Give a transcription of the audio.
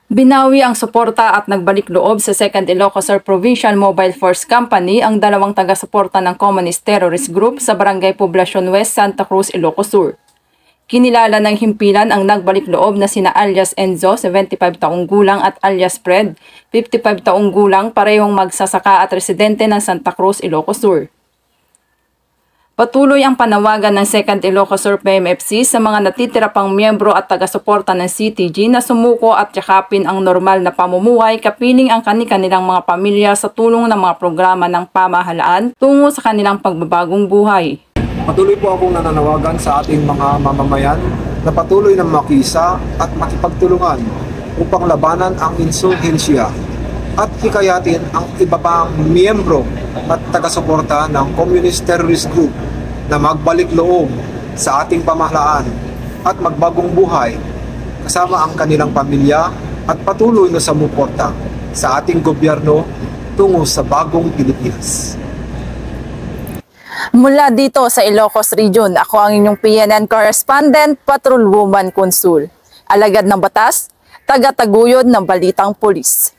Binawi ang suporta at nagbalik loob sa 2nd Ilocos Sur Provincial Mobile Force Company ang dalawang taga-suporta ng Communist Terrorist Group sa Barangay Poblacion West, Santa Cruz, Ilocos Sur. Kinilala ng himpilan ang nagbalik loob na sina alias Enzo, 75 taong gulang at alias Fred, 55 taong gulang, parehong magsasaka at residente ng Santa Cruz, Ilocos Sur. Patuloy ang panawagan ng 2nd Ilocos Sur PMFC sa mga natitira pang miyembro at taga-suporta ng CTG na sumuko at yakapin ang normal na pamumuhay kapiling ang kani-kanilang mga pamilya sa tulong ng mga programa ng pamahalaan tungo sa kanilang pagbabagong buhay. Patuloy po akong nananawagan sa ating mga mamamayan na patuloy na makisa at makipagtulungan upang labanan ang insurhensya at hikayatin ang iba pang miyembro at taga-suporta ng Communist Terrorist Group na magbalik loob sa ating pamahalaan at magbagong buhay kasama ang kanilang pamilya at patuloy na sumuporta sa ating gobyerno tungo sa bagong Pilipinas. Mula dito sa Ilocos Region, ako ang inyong PNN correspondent, Patrolwoman Consul. Alagad ng batas, taga-taguyod ng Balitang Pulis.